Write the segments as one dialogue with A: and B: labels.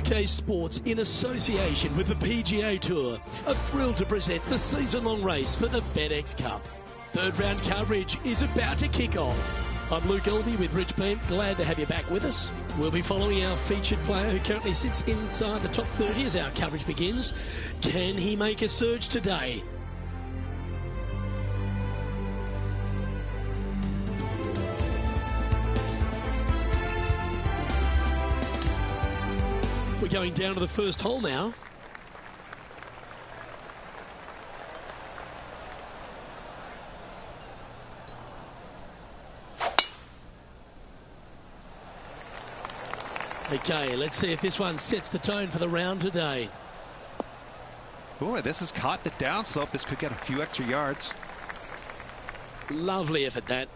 A: UK Sports, in association with the PGA Tour, are thrilled to present the season-long race for the FedEx Cup. Third round coverage is about to kick off. I'm Luke Elvey with Rich Beam. Glad to have you back with us. We'll be following our featured player who currently sits inside the top 30 as our coverage begins. Can he make a surge today? We're going down to the first hole now. Okay, let's see if this one sets the tone for the round today.
B: Boy, this has caught the downslope. This could get a few extra yards.
A: Lovely effort, that.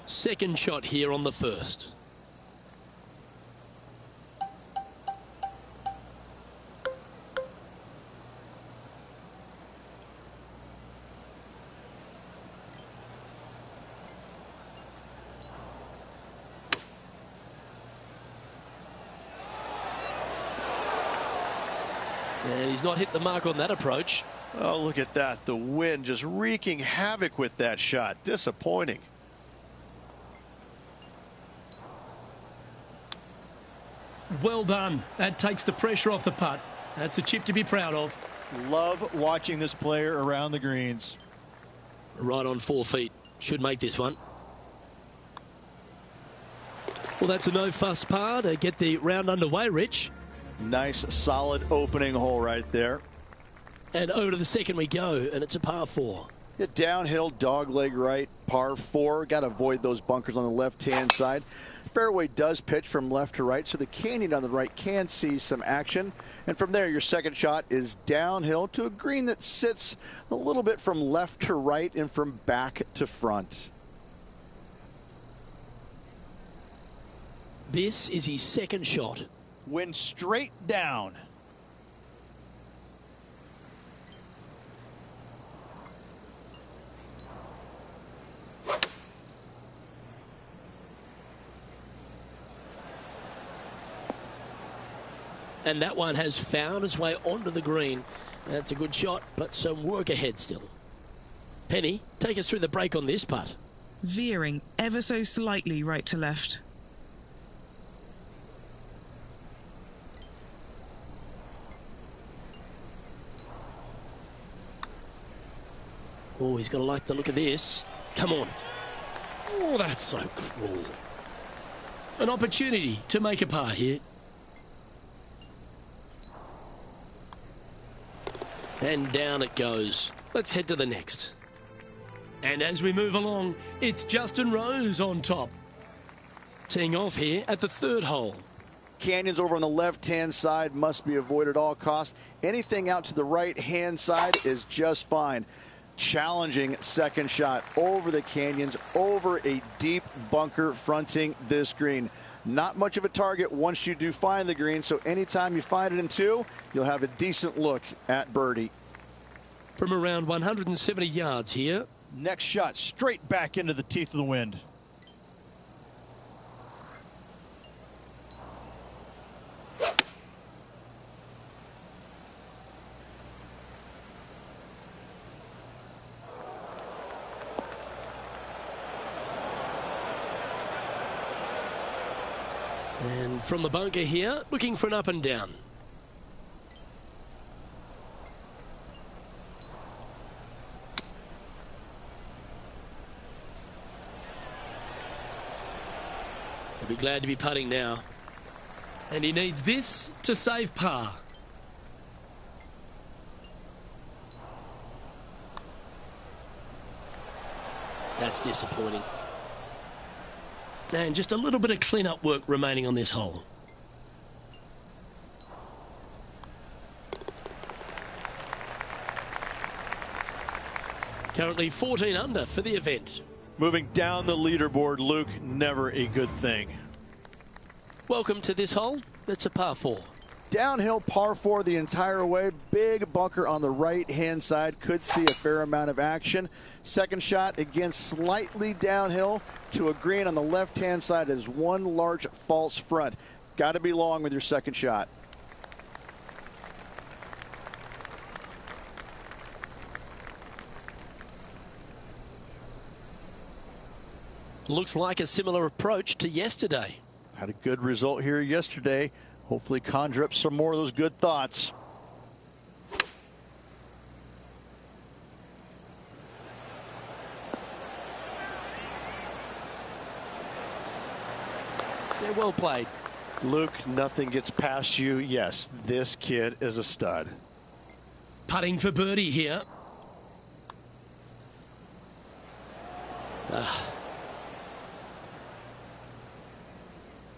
A: Second shot here on the first. And he's not hit the mark on that approach.
C: Oh, look at that. The wind just wreaking havoc with that shot. Disappointing.
A: Well done. That takes the pressure off the putt. That's a chip to be proud of.
C: Love watching this player around the greens.
A: Right on 4 feet. Should make this one. Well, that's a no-fuss par to get the round underway, Rich.
C: Nice, solid opening hole right there.
A: And over to the second we go, and it's a par 4.
C: Get downhill, dogleg right, par 4. Got to avoid those bunkers on the left-hand side. Fairway does pitch from left to right, so the canyon on the right can see some action. And from there, your second shot is downhill to a green that sits a little bit from left to right and from back to front.
A: This is his second shot.
C: Wind straight down.
A: And that one has found its way onto the green. That's a good shot, but some work ahead still. Penny, take us through the break on this putt.
D: Veering ever so slightly right to left.
A: Oh, he's going to like the look of this. Come on. Oh, that's so cruel. An opportunity to make a par here. And down it goes. Let's head to the next. And as we move along, it's Justin Rose on top. Teeing off here at the third hole.
C: Canyons over on the left-hand side must be avoided at all costs. Anything out to the right-hand side is just fine. Challenging second shot over the canyons, over a deep bunker fronting this green. Not much of a target once you do find the green, so anytime you find it in 2, you'll have a decent look at birdie.
A: From around 170 yards here.
C: Next shot straight back into the teeth of the wind.
A: And from the bunker here, looking for an up and down. He'll be glad to be putting now. And he needs this to save par. That's disappointing. And just a little bit of clean-up work remaining on this hole. Currently 14 under for the event.
C: Moving down the leaderboard, Luke, never a good thing.
A: Welcome to this hole. It's a par 4.
C: Downhill par 4 the entire way. Big bunker on the right-hand side. Could see a fair amount of action. Second shot, again, slightly downhill to a green on the left-hand side is one large false front. Got to be long with your second shot.
A: Looks like a similar approach to yesterday.
C: Had a good result here yesterday. Hopefully conjure up some more of those good thoughts.
A: They're well played.
C: Luke, nothing gets past you. Yes, this kid is a stud.
A: Putting for birdie here.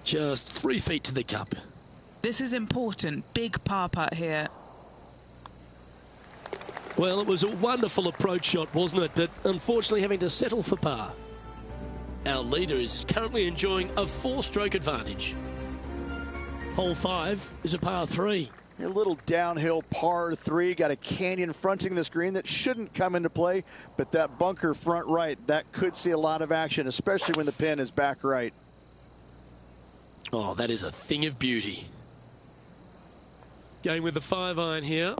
A: Just 3 feet to the cup.
D: This is important. Big par putt here.
A: Well, it was a wonderful approach shot, wasn't it? But unfortunately having to settle for par. Our leader is currently enjoying a 4-stroke advantage. Hole 5 is a par 3.
C: A little downhill par 3. Got a canyon fronting this green that shouldn't come into play, but that bunker front right, that could see a lot of action, especially when the pin is back right.
A: Oh, that is a thing of beauty. Going with the 5-iron here.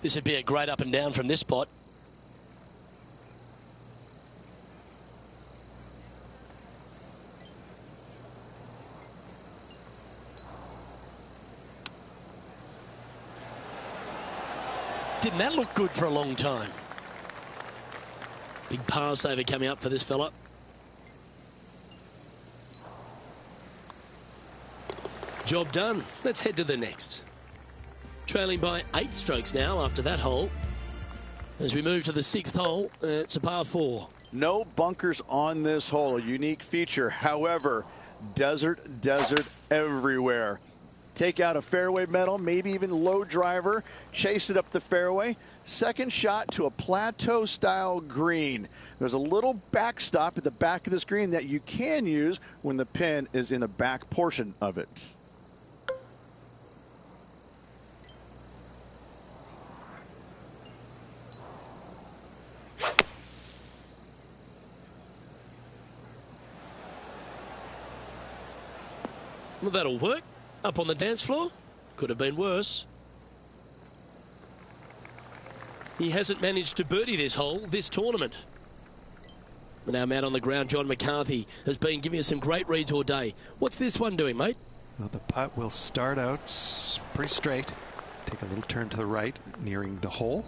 A: This would be a great up and down from this spot. Didn't that look good for a long time? Big par saver coming up for this fella. Job done. Let's head to the next. Trailing by 8 strokes now after that hole. As we move to the 6th hole, it's a par 4.
C: No bunkers on this hole, a unique feature. However, desert everywhere. Take out a fairway metal, maybe even low driver, chase it up the fairway. Second shot to a plateau style green. There's a little backstop at the back of this green that you can use when the pin is in the back portion of it.
A: Well, that'll work. Up on the dance floor. Could have been worse. He hasn't managed to birdie this hole this tournament. And our man on the ground, John McCarthy, has been giving us some great reads all day. What's this one doing, mate?
B: Well, the putt will start out pretty straight. Take a little turn to the right, nearing the hole.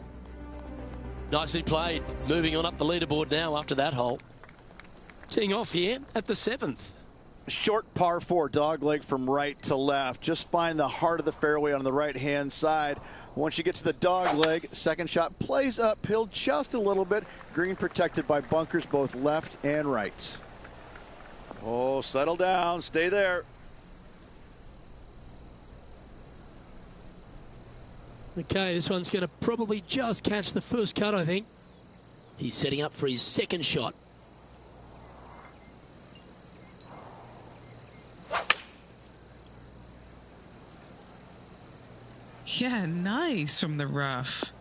A: Nicely played. Moving on up the leaderboard now after that hole. Teeing off here at the 7th.
C: Short par 4, dog leg from right to left. Just find the heart of the fairway on the right-hand side. Once you get to the dog leg, second shot plays uphill just a little bit. Green protected by bunkers both left and right. Oh, settle down. Stay there.
A: Okay, this one's going to probably just catch the first cut, I think. He's setting up for his second shot.
D: Yeah, nice from the rough.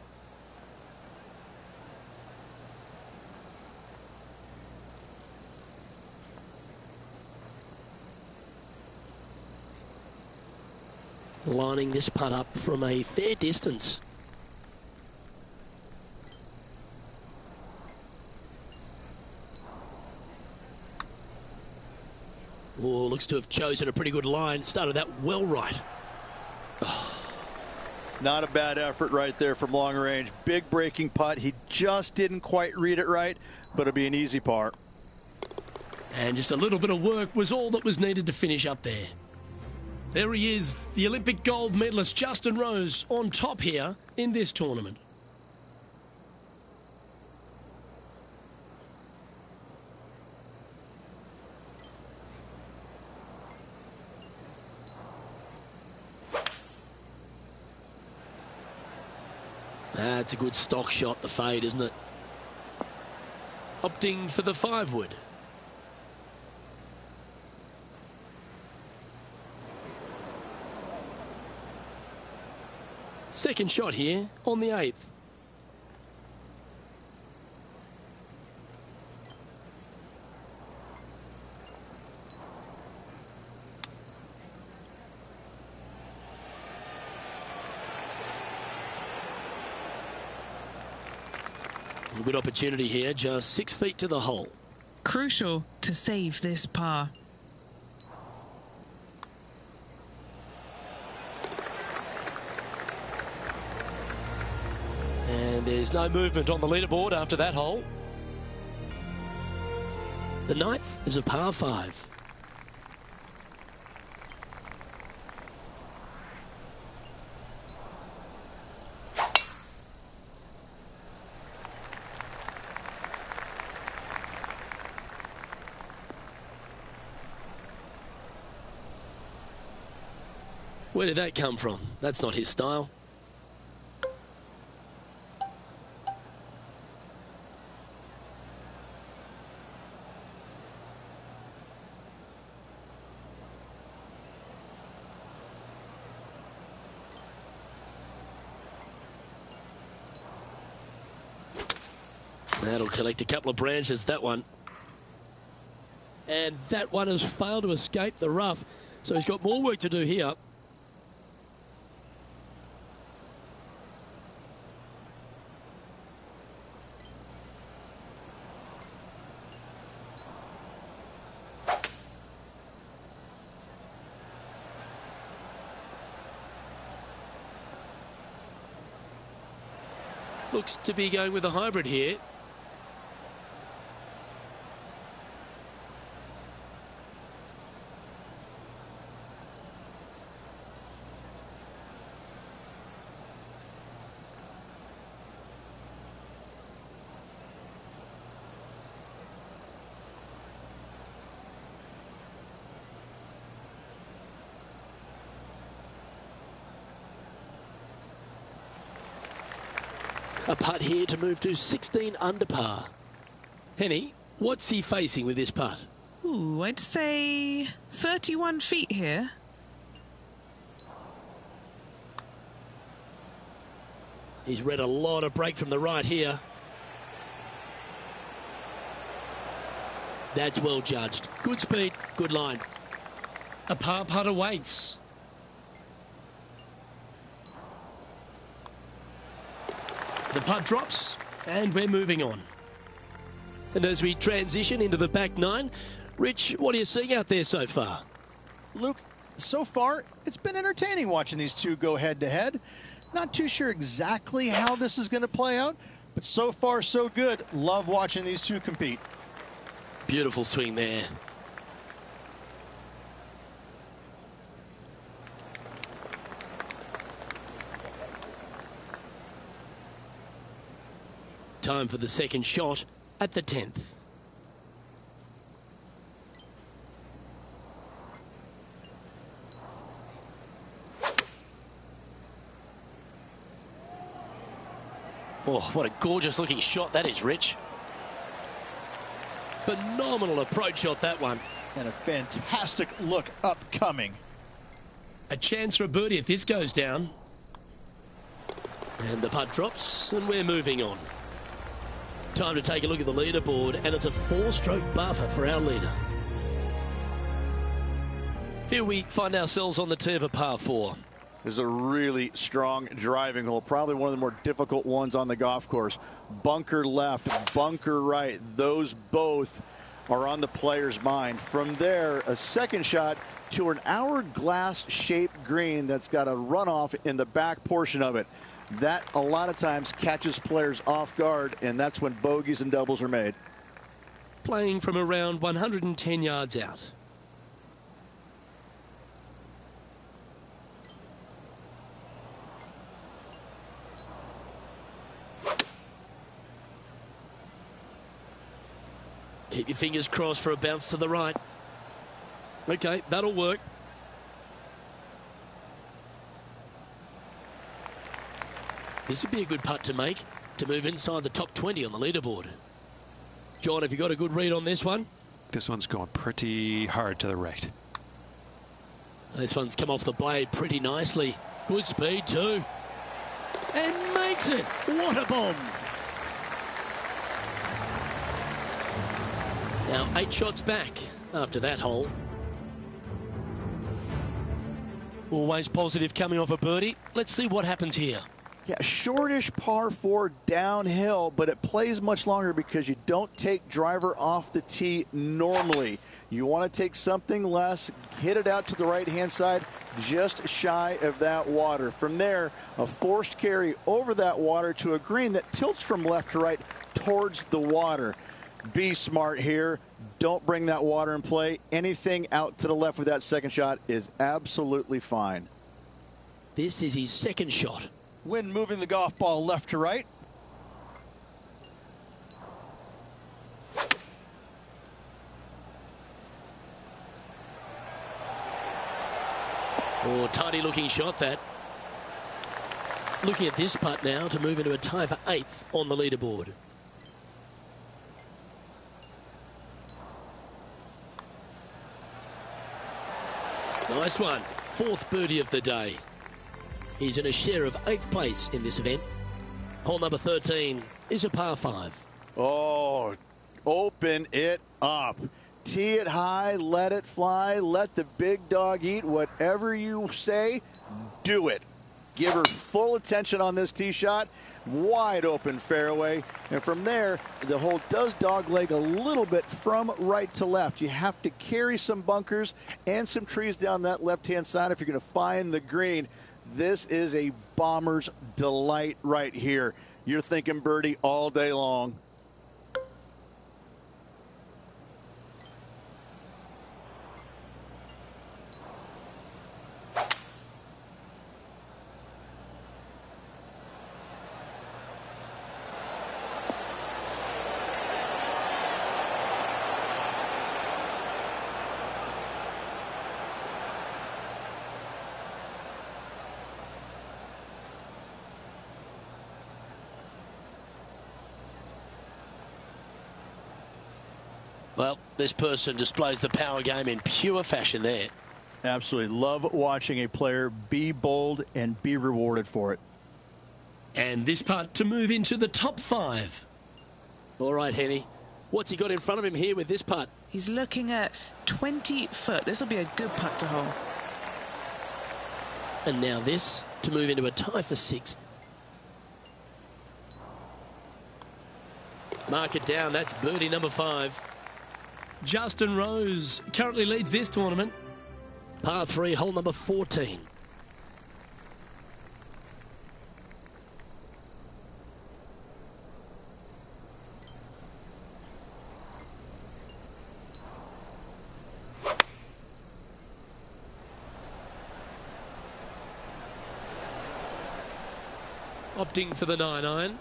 A: Lining this putt up from a fair distance. Oh, looks to have chosen a pretty good line. Started that well right. Oh.
C: Not a bad effort right there from long range. Big breaking putt. He just didn't quite read it right, but it'll be an easy par.
A: And just a little bit of work was all that was needed to finish up there. There he is, the Olympic gold medalist Justin Rose on top here in this tournament. That's a good stock shot, the fade, isn't it? Opting for the 5-wood. Second shot here on the 8th. A good opportunity here, just 6 feet to the hole.
D: Crucial to save this par.
A: And there's no movement on the leaderboard after that hole. The 9th is a par 5. Where did that come from? That's not his style. That'll collect a couple of branches, that one. And that one has failed to escape the rough. So he's got more work to do here. Looks to be going with a hybrid here. A putt here to move to 16 under par. Henny, what's he facing with this putt?
D: Ooh, I'd say 31 feet here.
A: He's read a lot of break from the right here. That's well judged. Good speed, good line. A par putt awaits. The putt drops, and we're moving on. And as we transition into the back 9, Rich, what are you seeing out there so far?
E: Luke, so far, it's been entertaining watching these two go head-to-head. Not too sure exactly how this is going to play out, but so far, so good. Love watching these two compete.
A: Beautiful swing there. Time for the second shot at the 10th. Oh, what a gorgeous looking shot that is, Rich. Phenomenal approach shot, that one.
E: And a fantastic look upcoming.
A: A chance for a birdie if this goes down. And the putt drops, and we're moving on. Time to take a look at the leaderboard, and it's a 4-stroke buffer for our leader. Here we find ourselves on the tee of a par 4.
C: This is a really strong driving hole, probably one of the more difficult ones on the golf course. Bunker left, bunker right, those both are on the player's mind. From there, a second shot to an hourglass-shaped green that's got a runoff in the back portion of it. That, a lot of times, catches players off guard, and that's when bogeys and doubles are made.
A: Playing from around 110 yards out. Keep your fingers crossed for a bounce to the right. Okay, that'll work. This would be a good putt to make to move inside the top 20 on the leaderboard. John, have you got a good read on this one?
B: This one's going pretty hard to the right.
A: This one's come off the blade pretty nicely. Good speed too. and makes it. What a bomb. Now 8 shots back after that hole. Always positive coming off a birdie. Let's see what happens here.
C: Yeah, shortish par 4 downhill, but it plays much longer because you don't take driver off the tee normally. You want to take something less, hit it out to the right-hand side, just shy of that water. From there, a forced carry over that water to a green that tilts from left to right towards the water. Be smart here. Don't bring that water in play. Anything out to the left with that second shot is absolutely fine.
A: This is his second shot.
E: Wind moving the golf ball left to right.
A: Oh, tidy looking shot that. Looking at this putt now to move into a tie for 8th on the leaderboard. Nice one. 4th birdie of the day. He's in a share of 8th place in this event. Hole number 13 is a par 5.
C: Oh, open it up. Tee it high, let it fly, let the big dog eat. Whatever you say, do it. Give her full attention on this tee shot. Wide open fairway. And from there, the hole does dogleg a little bit from right to left. You have to carry some bunkers and some trees down that left-hand side if you're going to find the green. This is a bomber's delight right here. You're thinking birdie all day long.
A: Well, this person displays the power game in pure fashion there.
E: Absolutely love watching a player be bold and be rewarded for it.
A: And this putt to move into the top 5. All right, Henny. What's he got in front of him here with this putt?
D: He's looking at 20 foot. This will be a good putt to hole.
A: And now this to move into a tie for 6th. Mark it down. That's birdie number 5. Justin Rose currently leads this tournament. Par 3, hole number 14. Opting for the 9-iron.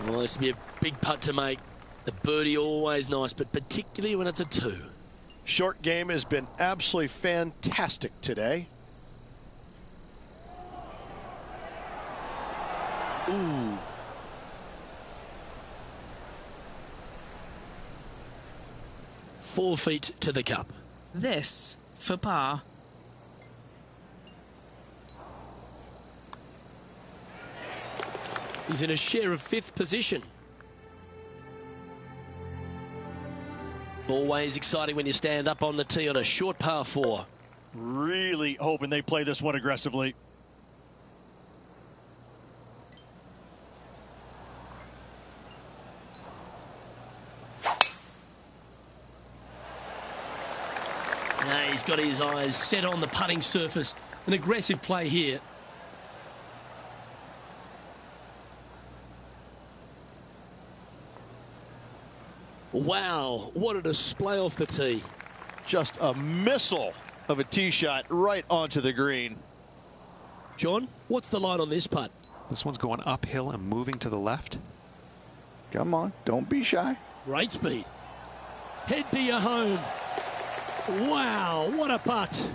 A: Well, this will be a big putt to make. A birdie always nice, but particularly when it's a 2.
E: Short game has been absolutely fantastic today.
A: Ooh. Four feet to the cup.
D: This for par.
A: He's in a share of 5th position. Always exciting when you stand up on the tee on a short par 4.
E: Really hoping they play this one aggressively.
A: Now he's got his eyes set on the putting surface. An aggressive play here. Wow, what a display off the tee.
E: Just a missile of a tee shot right onto the green.
A: John, what's the line on this putt?
B: This one's going uphill and moving to the left.
C: Come on, don't be shy.
A: Great speed. Head to your home. Wow, what a putt.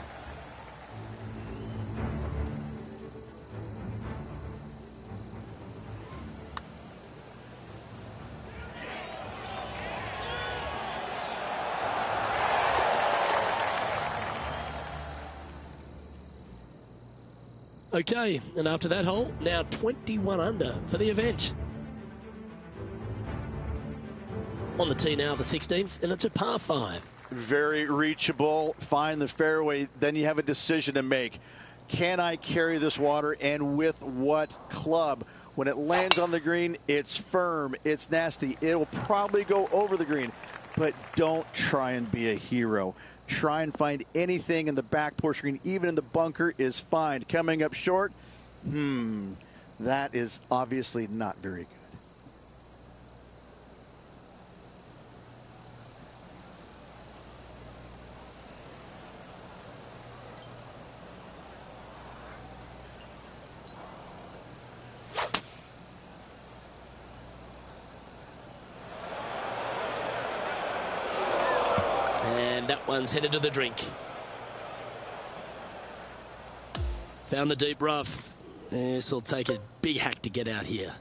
A: Okay, and after that hole, now 21 under for the event. On the tee now, the 16th, and it's a par 5.
C: Very reachable, find the fairway, then you have a decision to make. Can I carry this water, and with what club? When it lands on the green, it's firm, it's nasty. It'll probably go over the green, but don't try and be a hero. Try and find anything in the back portion green, even in the bunker, is fine. Coming up short, that is obviously not very good.
A: And that one's headed to the drink. Found the deep rough. This will take a big hack to get out here.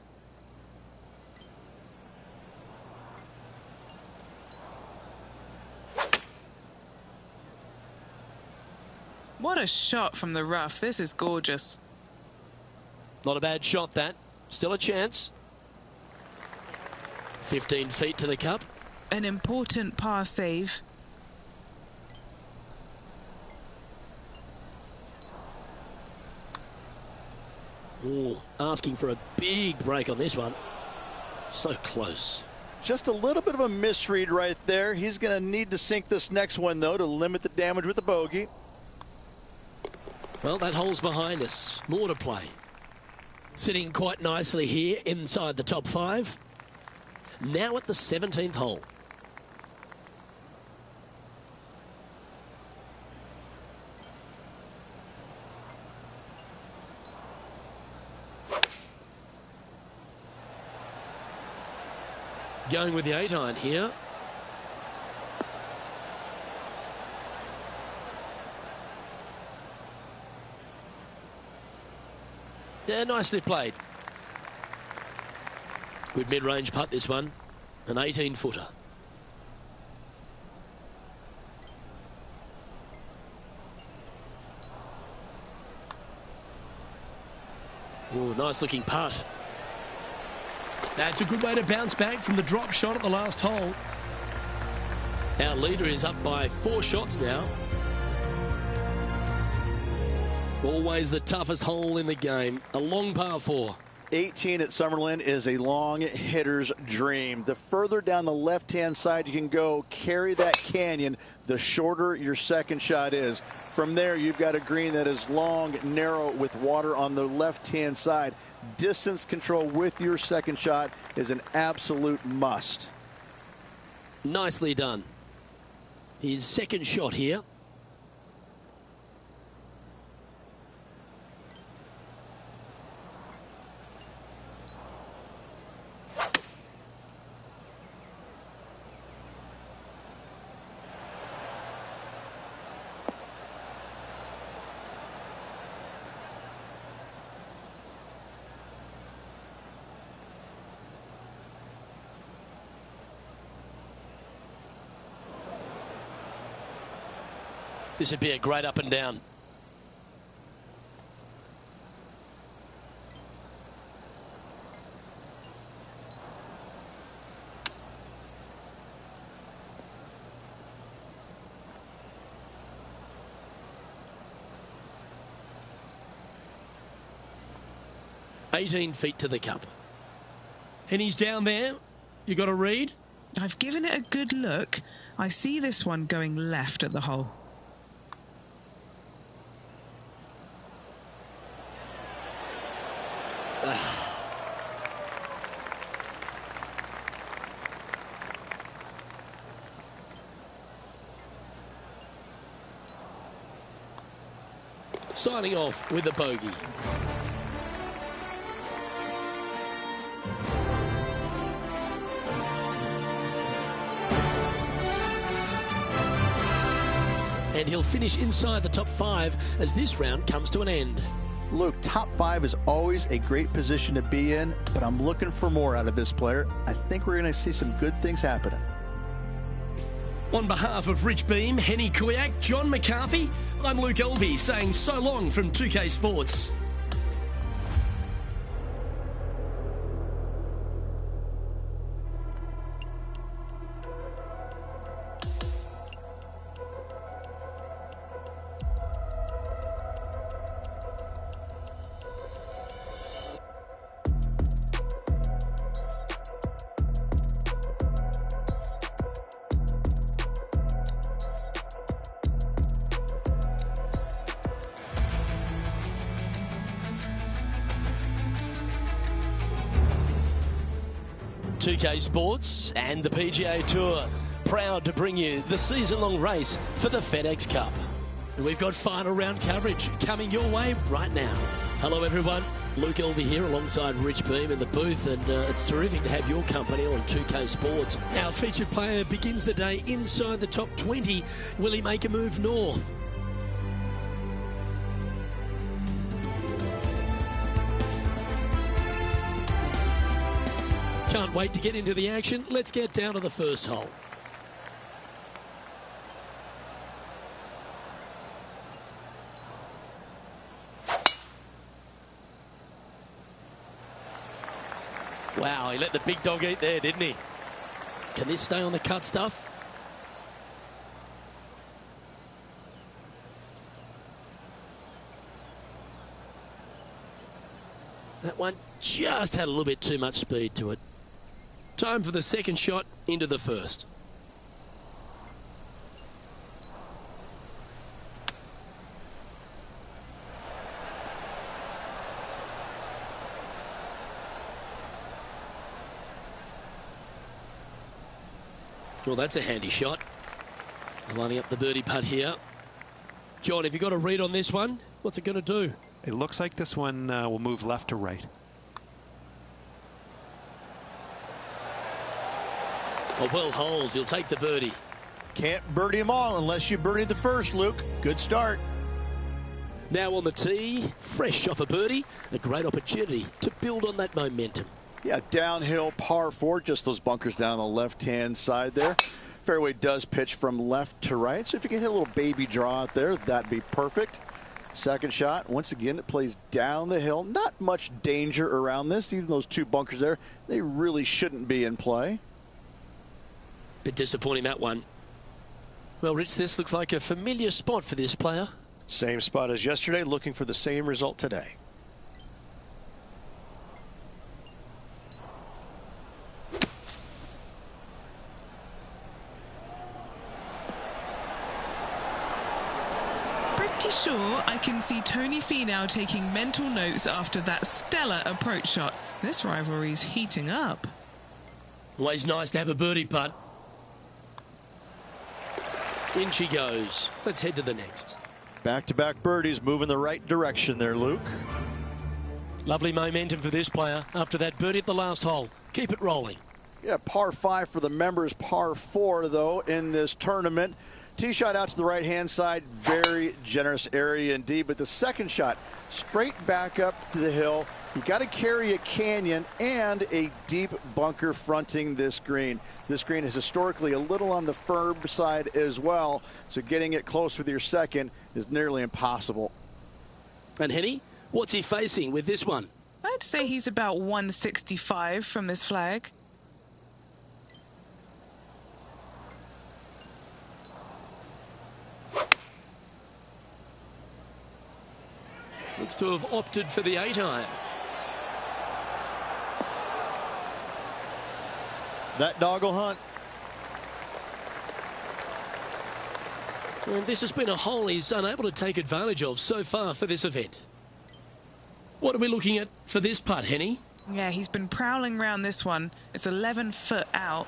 D: What a shot from the rough. This is gorgeous.
A: Not a bad shot, that. Still a chance. 15 feet to the cup.
D: An important par save.
A: Ooh, asking for a big break on this one. So close.
C: Just a little bit of a misread right there. He's going to need to sink this next one, though, to limit the damage with the bogey.
A: Well, that hole's behind us. More to play. Sitting quite nicely here inside the top 5. Now at the 17th hole. Going with the 8-iron here. Yeah, nicely played. Good mid-range putt, this one. An 18-footer. Ooh, nice-looking putt. That's a good way to bounce back from the drop shot at the last hole. Our leader is up by 4 shots now. Always the toughest hole in the game. A long par 4.
C: 18 at Summerlin is a long hitter's dream. The further down the left-hand side you can go, carry that canyon, the shorter your second shot is. From there, you've got a green that is long, narrow, with water on the left-hand side. Distance control with your second shot is an absolute must.
A: Nicely done. His second shot here. This would be a great up and down. $18 feet to the cup. And he's down there. You got a read?
D: I've given it a good look. I see this one going left at the hole.
A: Signing off with a bogey. and he'll finish inside the top 5 as this round comes to an end.
C: Luke, top 5 is always a great position to be in, but I'm looking for more out of this player. I think we're going to see some good things happening.
A: On behalf of Rich Beam, Henny Kuyak, John McCarthy, I'm Luke Elvey saying so long from 2K Sports. .2K Sports and the PGA Tour proud to bring you the season-long race for the FedEx Cup. And we've got final round coverage coming your way right now. Hello everyone, Luke Elvey here alongside Rich Beam in the booth, and it's terrific to have your company on 2K Sports. Our featured player begins the day inside the top 20. Will he make a move north? Can't wait to get into the action. Let's get down to the first hole. Wow, he let the big dog eat there, didn't he? Can this stay on the cut stuff? That one just had a little bit too much speed to it. Time for the second shot into the first. Well, that's a handy shot. Lining up the birdie putt here. John, have you got a read on this one? What's it going to do?
B: It looks like this one will move left to right.
A: A well holed. He'll take the birdie.
E: Can't birdie them all unless you birdie the first, Luke. Good start.
A: Now on the tee, fresh off a birdie, a great opportunity to build on that momentum.
C: Yeah, downhill par 4, just those bunkers down the left-hand side there. Fairway does pitch from left to right, so if you can hit a little baby draw out there, that'd be perfect. Second shot, once again, it plays down the hill. Not much danger around this. Even those 2 bunkers there, they really shouldn't be in play.
A: Bit disappointing, that one. Well, Rich, this looks like a familiar spot for this player.
F: Same spot as yesterday, looking for the same result today.
D: Pretty sure I can see Tony Finau taking mental notes after that stellar approach shot. This rivalry's heating up.
A: Always nice to have a birdie putt. In she goes. Let's head to the next.
E: Back-to-back birdies, moving the right direction there, Luke.
A: Lovely momentum for this player after that birdie at the last hole. Keep it rolling.
C: Yeah, par 5 for the members, par 4, though, in this tournament. Tee shot out to the right-hand side, very generous area indeed, but the second shot straight back up to the hill. You got to carry a canyon and a deep bunker fronting this green. This green is historically a little on the firm side as well, so getting it close with your second is nearly impossible.
A: And Henny, what's he facing with this one?
D: I'd say he's about 165 from this flag.
A: Looks to have opted for the 8-iron.
E: That dog will hunt.
A: And this has been a hole he's unable to take advantage of so far for this event. What are we looking at for this putt, Henny?
D: Yeah, he's been prowling around this one. It's 11 foot out.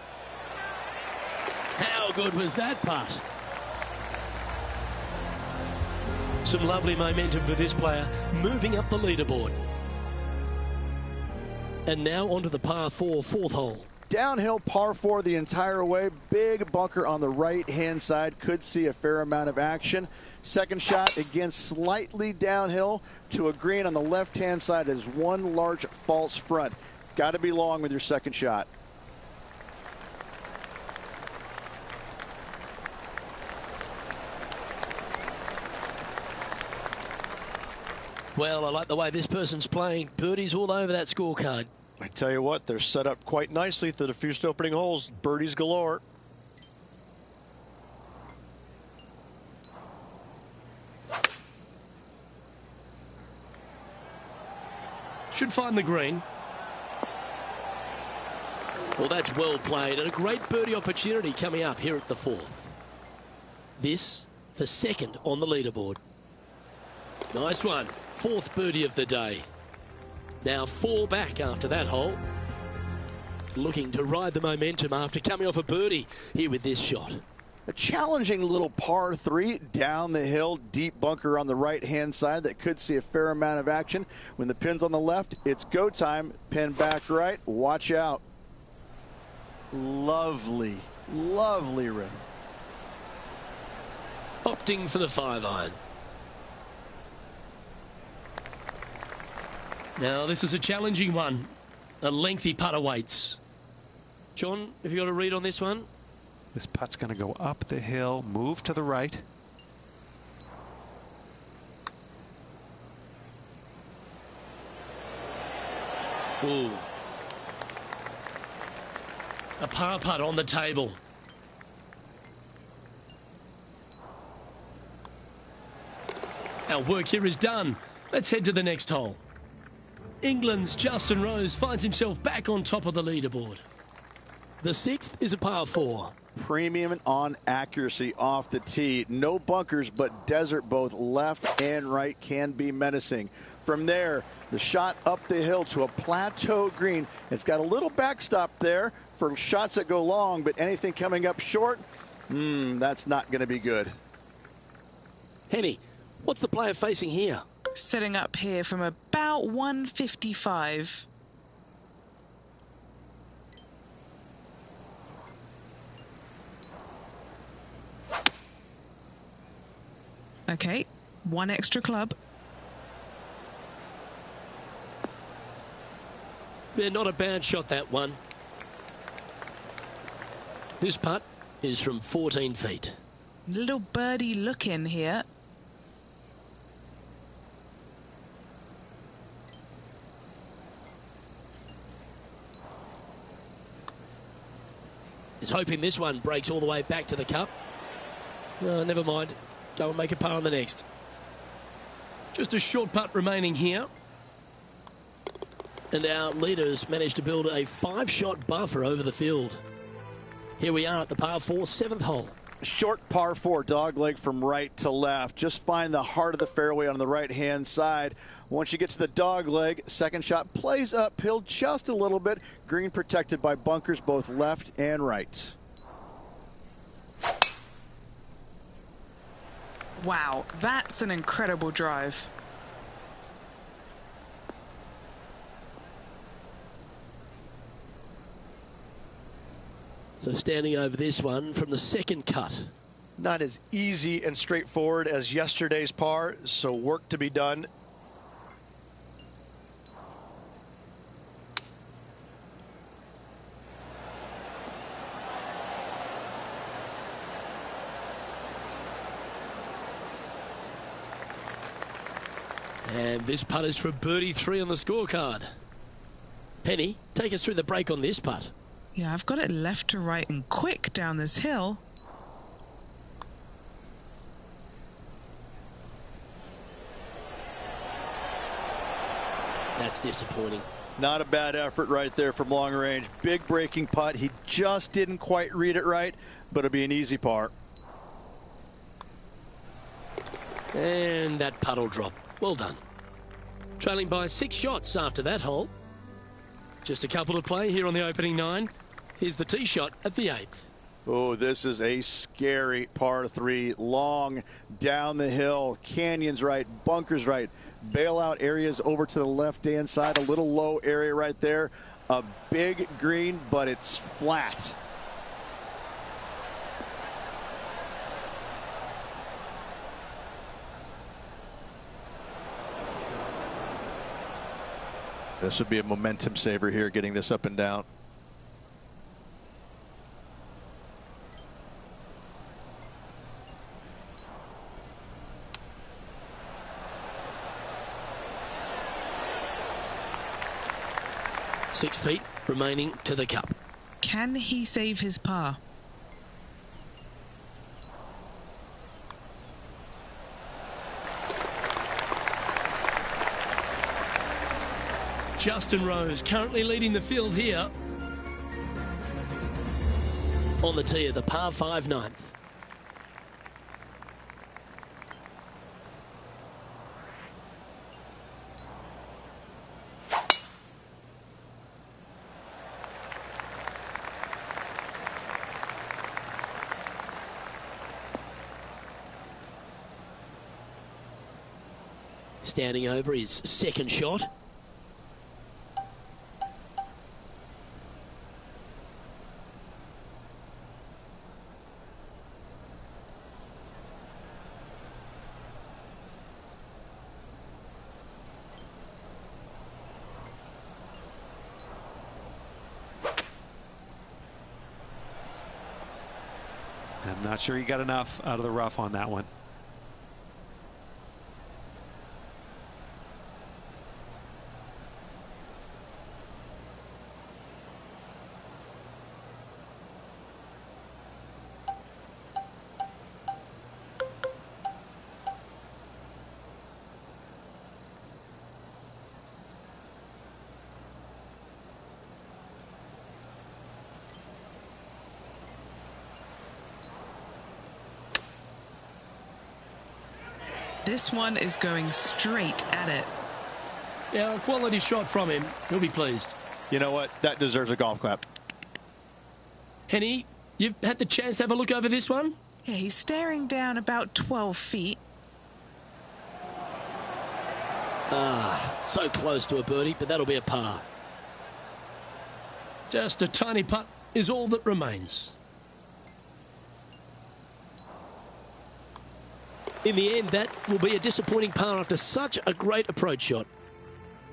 A: How good was that putt? Some lovely momentum for this player, moving up the leaderboard. And now onto the par 4 fourth hole.
C: downhill par 4 the entire way. Big bunker on the right-hand side. Could see a fair amount of action. Second shot, again, slightly downhill to a green on the left-hand side. Is one large false front. Got to be long with your second shot.
A: Well, I like the way this person's playing. Birdies all over that scorecard.
F: I tell you what, they're set up quite nicely through the first opening holes. Birdies galore.
A: Should find the green. Well, that's well played, and a great birdie opportunity coming up here at the 4th. This for second on the leaderboard. Nice one. 4th birdie of the day. Now 4 back after that hole. Looking to ride the momentum after coming off a birdie here with this shot.
C: A challenging little par 3 down the hill, deep bunker on the right-hand side that could see a fair amount of action. When the pin's on the left, it's go time. Pin back right. Watch out.
E: Lovely, lovely rhythm.
A: Opting for the 5-iron. Now this is a challenging one. A lengthy putt awaits. John, have you got a read on this one?
B: This putt's going to go up the hill, move to the right.
A: Ooh. A par putt on the table. Our work here is done. Let's head to the next hole. England's Justin Rose finds himself back on top of the leaderboard. The 6th is a par 4.
C: Premium on accuracy off the tee. No bunkers, but desert both left and right can be menacing. From there, the shot up the hill to a plateau green. It's got a little backstop there for shots that go long, but anything coming up short, that's not going to be good.
A: Henny, what's the player facing here?
D: Setting up here from about 155. Okay, one extra club.
A: Yeah, not a bad shot, that one. This putt is from 14 feet.
D: Little birdie look in here.
A: He's hoping this one breaks all the way back to the cup. Never mind. Go and make a par on the next. Just a short putt remaining here. And our leaders managed to build a 5-shot buffer over the field. Here we are at the par 4, 7th hole.
C: Short par 4 dogleg from right to left. Just find the heart of the fairway on the right-hand side. Once you get to the dogleg, second shot plays uphill just a little bit. Green protected by bunkers both left and right.
D: Wow, that's an incredible drive.
A: So standing over this one from the second cut.
F: Not as easy and straightforward as yesterday's par, so work to be done.
A: And this putt is for birdie 3 on the scorecard. Penny, take us through the break on this putt.
D: Yeah, I've got it left to right and quick down this hill.
A: That's disappointing.
C: Not a bad effort right there from long range. Big breaking putt. He just didn't quite read it right, but it'll be an easy par.
A: And that putt will drop. Well done. Trailing by 6 shots after that hole. Just a couple to play here on the opening 9. Here's the tee shot at the 8th.
C: Oh, this is a scary par 3. Long down the hill. Canyons right, bunkers right. Bailout areas over to the left-hand side. A little low area right there. A big green, but it's flat.
F: This would be a momentum saver here, getting this up and down.
A: Six feet remaining to the cup.
D: Can he save his par?
A: Justin Rose currently leading the field here on the tee of the par 5 ninth. Standing over his second shot.
B: I'm not sure he got enough out of the rough on that one.
D: This one is going straight at it.
A: Yeah, a quality shot from him. He'll be pleased.
F: You know what? That deserves a golf clap.
A: Henny, you've had the chance to have a look over this one?
D: Yeah, he's staring down about 12 feet.
A: Ah, so close to a birdie, but that'll be a par. Just a tiny putt is all that remains. In the end, that will be a disappointing par after such a great approach shot.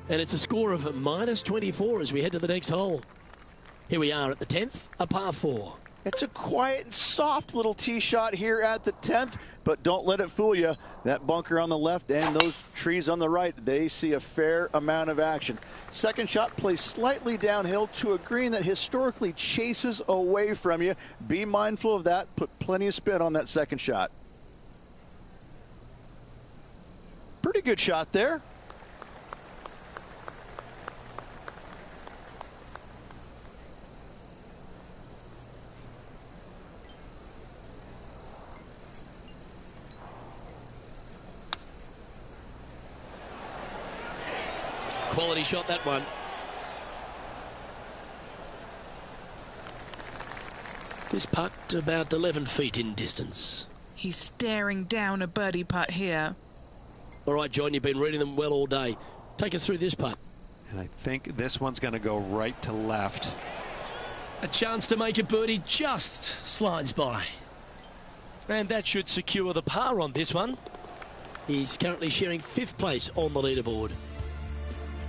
A: And it's a score of -24 as we head to the next hole. Here we are at the 10th, a par 4.
C: It's a quiet and soft little tee shot here at the 10th, but don't let it fool you. That bunker on the left and those trees on the right, they see a fair amount of action. Second shot plays slightly downhill to a green that historically chases away from you. Be mindful of that. Put plenty of spin on that second shot.
F: Pretty good shot there.
A: Quality shot, that one. This putt about 11 feet in distance.
D: He's staring down a birdie putt here.
A: All right, John, you've been reading them well all day. Take us through this putt.
B: And I think this one's going to go right to left.
A: A chance to make a birdie just slides by. And that should secure the par on this one. He's currently sharing 5th place on the leaderboard.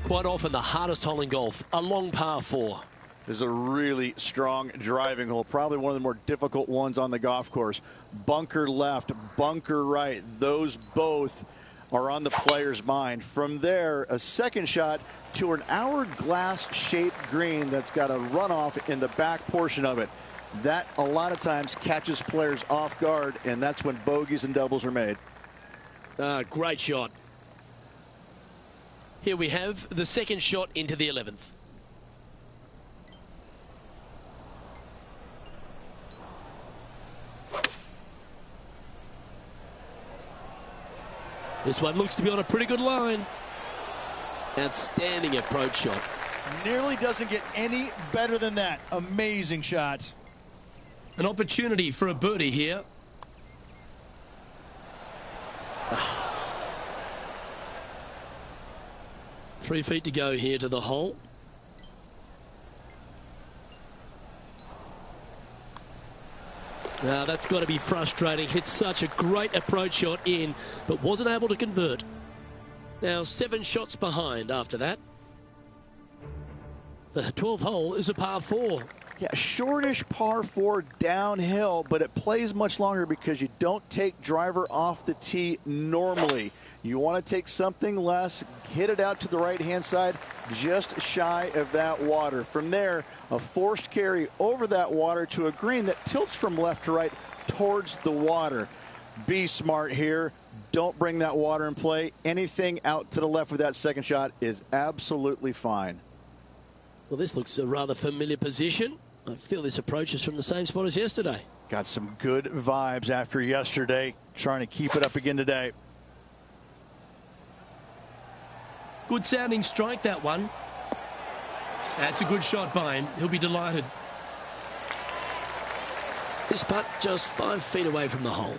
A: Quite often the hardest hole in golf, a long par 4.
C: This is a really strong driving hole, probably one of the more difficult ones on the golf course. Bunker left, bunker right, those both are on the player's mind. From there, a second shot to an hourglass-shaped green that's got a runoff in the back portion of it. That, a lot of times, catches players off guard, and that's when bogeys and doubles are made.
A: Great shot. Here we have the second shot into the 11th. This one looks to be on a pretty good line. Outstanding approach shot.
E: Nearly doesn't get any better than that. Amazing shot.
A: An opportunity for a birdie here. 3 feet to go here to the hole. Now that's got to be frustrating. Hit such a great approach shot in, but wasn't able to convert. Now 7 shots behind after that. The 12th hole is a par 4.
C: Yeah, shortish par 4 downhill, but it plays much longer because you don't take driver off the tee normally. You want to take something less, hit it out to the right-hand side, just shy of that water. From there, a forced carry over that water to a green that tilts from left to right towards the water. Be smart here. Don't bring that water in play. Anything out to the left with that second shot is absolutely fine.
A: Well, this looks a rather familiar position. I feel this approach is from the same spot as yesterday.
E: Got some good vibes after yesterday. Trying to keep it up again today.
A: Good sounding strike, that one. That's a good shot by him. He'll be delighted. This putt just 5 feet away from the hole.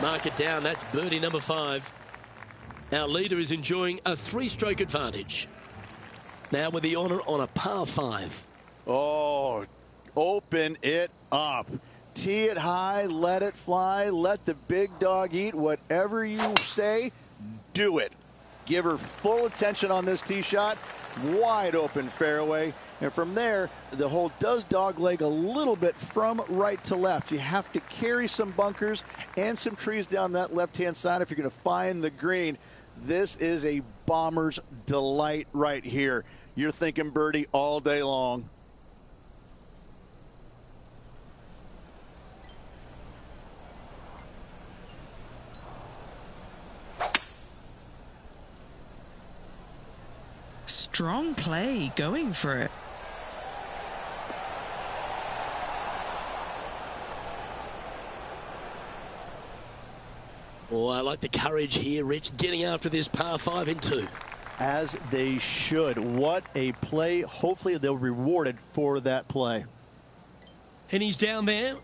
A: Mark it down. That's birdie number 5. Our leader is enjoying a 3-stroke advantage. Now with the honour on a par 5.
C: Oh, open it up. Tee it high, let it fly, let the big dog eat. Whatever you say, do it. Give her full attention on this tee shot. Wide open fairway. And from there, the hole does dogleg a little bit from right to left. You have to carry some bunkers and some trees down that left-hand side if you're going to find the green. This is a bomber's delight right here. You're thinking birdie all day long.
D: Strong play, going for it.
A: Oh, I like the courage here, Rich, getting after this par 5 in 2.
E: As they should. What a play. Hopefully they'll be rewarded for that play.
A: And he's down there.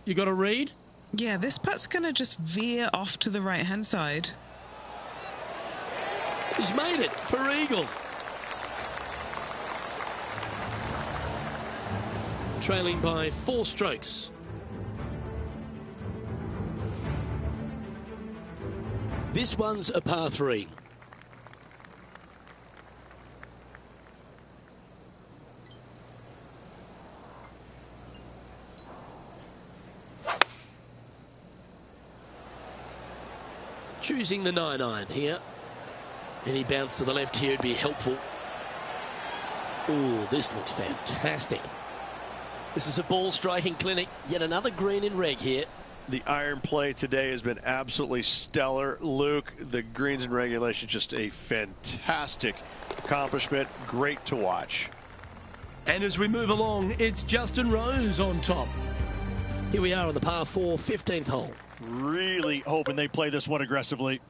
A: You got a read?
D: Yeah, this putt's going to just veer off to the right-hand side.
A: He's made it for eagle. Trailing by 4 strokes. This one's a par 3. Choosing the 9-iron here. Any bounce to the left here would be helpful. Oh, this looks fantastic. This is a ball striking clinic. Yet another green in reg here.
F: The iron play today has been absolutely stellar. Luke, the greens in regulation, just a fantastic accomplishment. Great to watch.
A: And as we move along, it's Justin Rose on top. Here we are on the par 4, 15th hole.
E: Really hoping they play this one aggressively.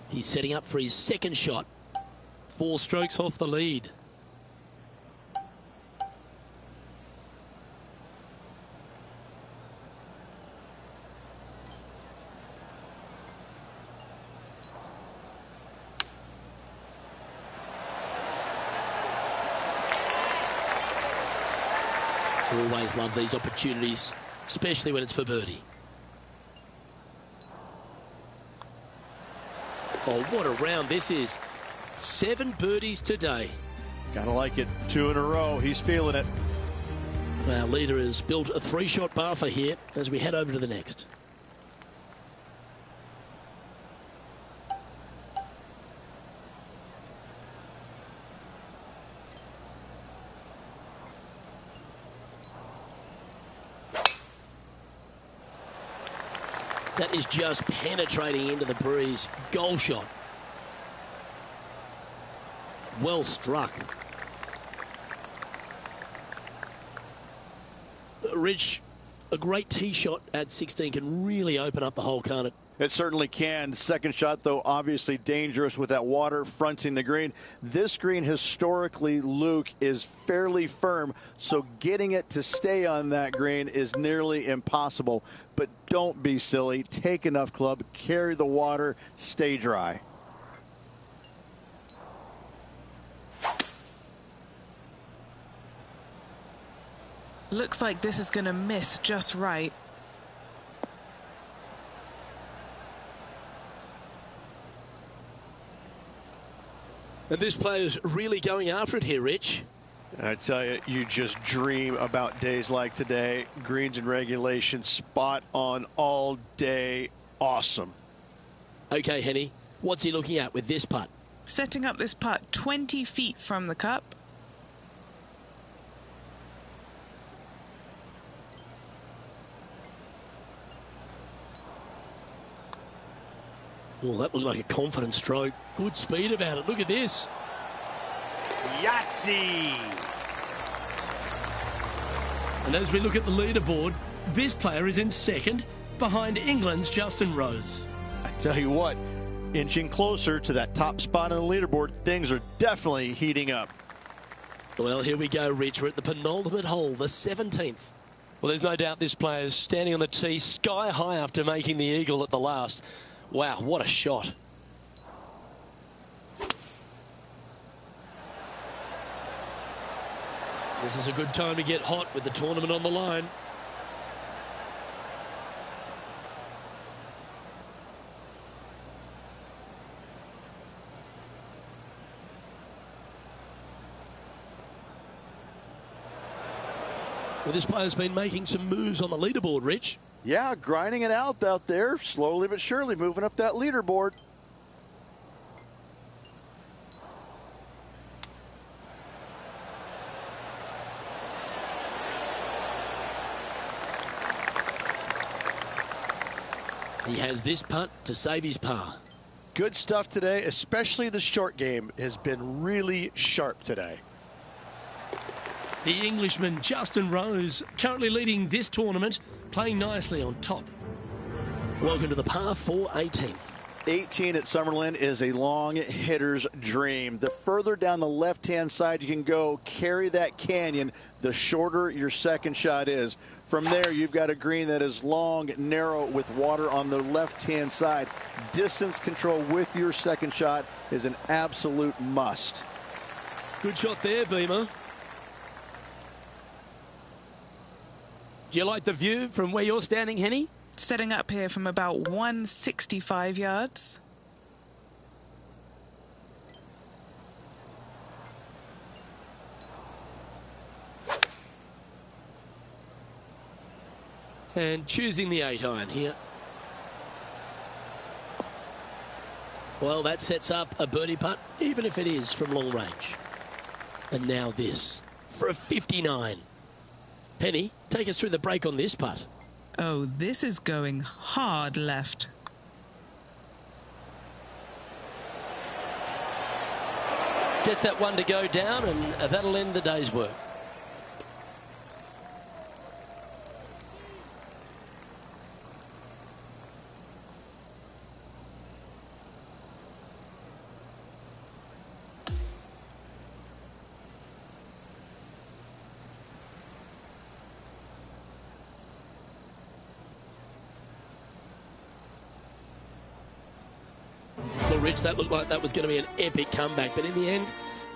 A: He's setting up for his second shot. 4 strokes off the lead. Always love these opportunities, especially when it's for birdie. Oh, what a round this is. 7 birdies today.
E: Gotta like it. 2 in a row. He's feeling it.
A: Our leader has built a 3-shot buffer here as we head over to the next. That is just penetrating into the breeze. Goal shot. Well struck. Rich, a great tee shot at 16 can really open up the hole, can't it?
C: It certainly can. Second shot, though, obviously dangerous with that water fronting the green. This green, historically, Luke, is fairly firm, so getting it to stay on that green is nearly impossible. But don't be silly. Take enough club, carry the water, stay dry.
D: Looks like this is going to miss just right.
A: And this player's really going after it here, Rich.
F: I tell you, you just dream about days like today. Greens and regulation, spot on all day. Awesome.
A: Okay, Henny, what's he looking at with this putt?
D: Setting up this putt 20 feet from the cup.
A: Well, that looked like a confident stroke. Good speed about it. Look at this.
C: Yahtzee!
A: And as we look at the leaderboard, this player is in second behind England's Justin Rose.
F: I tell you what, inching closer to that top spot on the leaderboard, things are definitely heating up.
A: Well, here we go, Rich. We're at the penultimate hole, the 17th. Well, there's no doubt this player is standing on the tee sky high after making the eagle at the last. Wow, what a shot. This is a good time to get hot with the tournament on the line. Well, this player's been making some moves on the leaderboard, Rich.
C: Yeah, grinding it out there, slowly but surely moving up that leaderboard.
A: He has this putt to save his par.
F: Good stuff today, especially the short game has been really sharp today.
A: The Englishman Justin Rose currently leading this tournament, playing nicely on top. Welcome to the par 4 18th.
C: 18 at Summerlin is a long hitter's dream. The further down the left-hand side you can go, carry that canyon, the shorter your second shot is. From there, you've got a green that is long, narrow, with water on the left-hand side. Distance control with your second shot is an absolute must.
A: Good shot there, Beamer. Do you like the view from where you're standing, Henny?
D: Setting up here from about 165 yards.
A: And choosing the 8-iron here. Well, that sets up a birdie putt, even if it is from long range. And now this for a 59. Penny, take us through the break on this putt.
D: Oh, this is going hard left.
A: Gets that one to go down, and that'll end the day's work. Well, Rich, that looked like that was going to be an epic comeback, but in the end,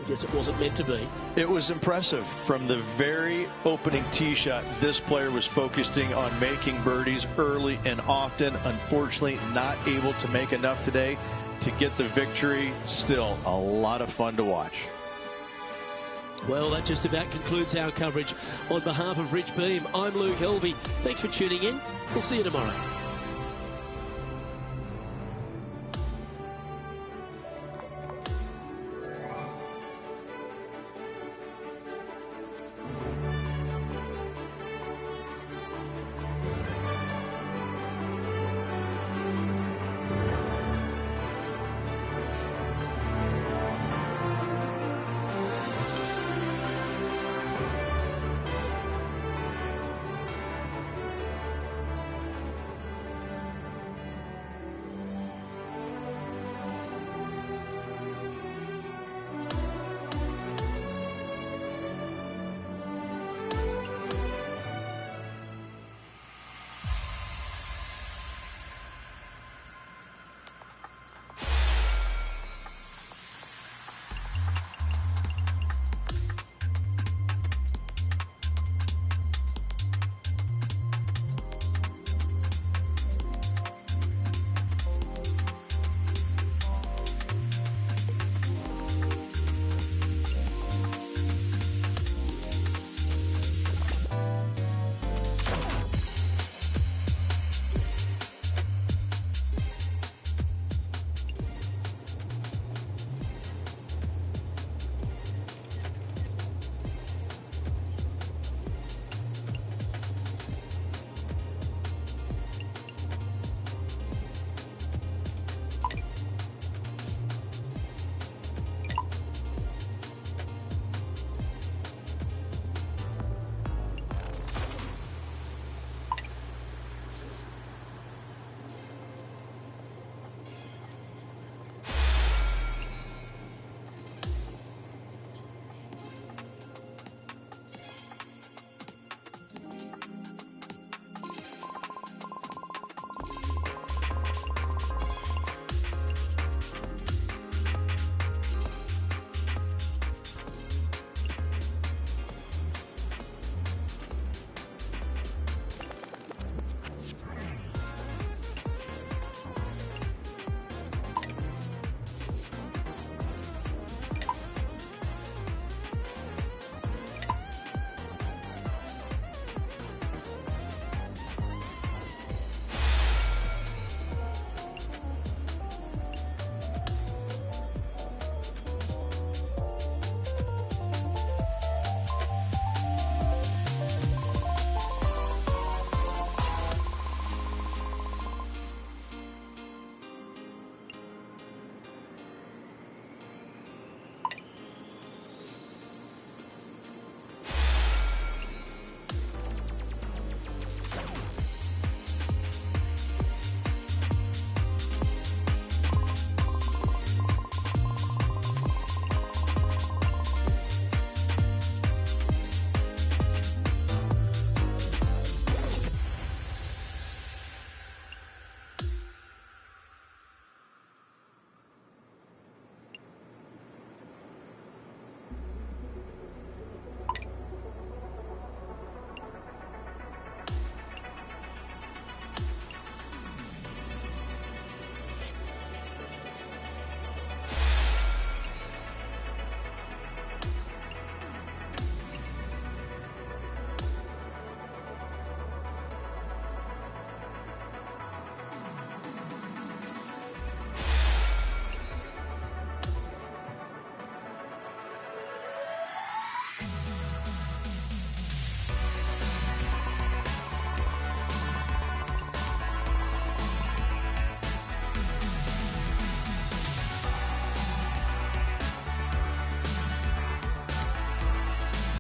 A: I guess it wasn't meant to be.
F: It was impressive. From the very opening tee shot, this player was focusing on making birdies early and often. Unfortunately, not able to make enough today to get the victory. Still a lot of fun to watch.
A: Well, that just about concludes our coverage. On behalf of Rich Beam, I'm Luke Helvey. Thanks for tuning in. We'll see you tomorrow.